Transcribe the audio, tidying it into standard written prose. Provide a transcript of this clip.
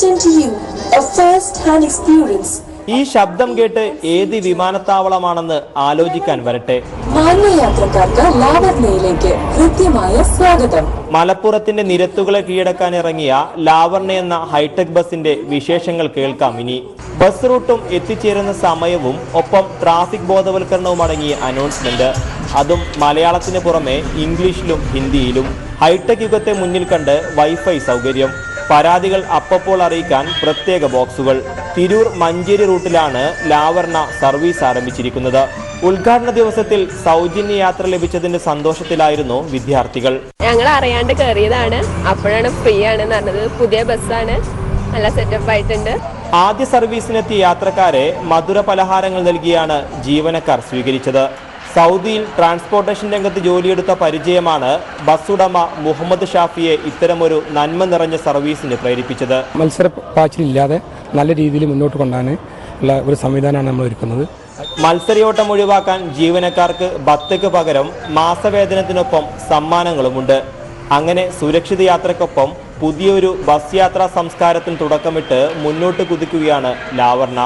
To you a first-hand experience. ഈ ശബ്ദം കേട്ട് ഏത് വിമാനത്താവളമാണെന്ന് ആലോചിക്കാൻ വരട്ടെ. മാന്യയാത്രക്കാർക്ക് ലാവർണയിലേക്ക് കൃത്യമായ സ്വാഗതം. മലപ്പുറത്തിന്റെ നിരത്തുകളെ കീഴടക്കാൻ ഇറങ്ങിയ ലാവർണ എന്ന ഹൈടെക് ബസിന്റെ വിശേഷങ്ങൾ കേൾക്കാം ഇനി. ബസ് റൂട്ടും എത്തിച്ചേരുന്ന സമയവും ഒപ്പം ട്രാഫിക് ബോധവൽക്കരണവും അടങ്ങിയ അനൗൺസ്മെന്റ്, അതും മലയാളത്തിന് പുറമെ ഇംഗ്ലീഷിലും ഹിന്ദിയിലും. ഹൈടെക് യുഗത്തെ മുന്നിൽ കണ്ട് വൈഫൈ സൗകര്യം, പരാതികൾ അപ്പപ്പോൾ അറിയിക്കാൻ പ്രത്യേക ബോക്സുകൾ. തിരൂർ മഞ്ചേരി റൂട്ടിലാണ് ലാവർണ സർവീസ് ആരംഭിച്ചിരിക്കുന്നത്. ഉദ്ഘാടന ദിവസത്തിൽ സൗജന്യ യാത്ര ലഭിച്ചതിന്റെ സന്തോഷത്തിലായിരുന്നു വിദ്യാർത്ഥികൾ. ഞങ്ങൾ അറിയാണ്ട് കയറിയതാണ്, അപ്പോഴാണ് ഫ്രീ ആണെന്ന് പറഞ്ഞത്. പുതിയ ബസ്സാണ്, നല്ല സെറ്റപ്പ് ആയിട്ടുണ്ട്. ആദ്യ സർവീസിനെത്തിയ യാത്രക്കാരെ മധുര പലഹാരങ്ങൾ നൽകിയാണ് ജീവനക്കാർ സ്വീകരിച്ചത്. സൗദിയിൽ ട്രാൻസ്പോർട്ടേഷൻ രംഗത്ത് ജോലിയെടുത്ത പരിചയമാണ് ബസ്സുടമ മുഹമ്മദ് ഷാഫിയെ ഇത്തരമൊരു നന്മ നിറഞ്ഞ സർവീസിന് പ്രേരിപ്പിച്ചത്. മത്സര പാച്ചിലില്ലാതെ നല്ല രീതിയിൽ മുന്നോട്ട് കൊണ്ടുപോകാൻ ഉള്ള ഒരു സംവിധാനമാണ് നമ്മൾ ഒരുക്കുന്നത്. മത്സരയോട്ടം ഒഴിവാക്കാൻ ജീവനക്കാർക്ക് ബത്തയ്ക്ക് പകരം മാസവേതനത്തിനൊപ്പം സമ്മാനങ്ങളുമുണ്ട്. അങ്ങനെ സുരക്ഷിത യാത്രക്കൊപ്പം പുതിയൊരു ബസ് യാത്രാ സംസ്കാരത്തിന് തുടക്കമിട്ട് മുന്നോട്ട് കുതിക്കുകയാണ് ലാവർണ.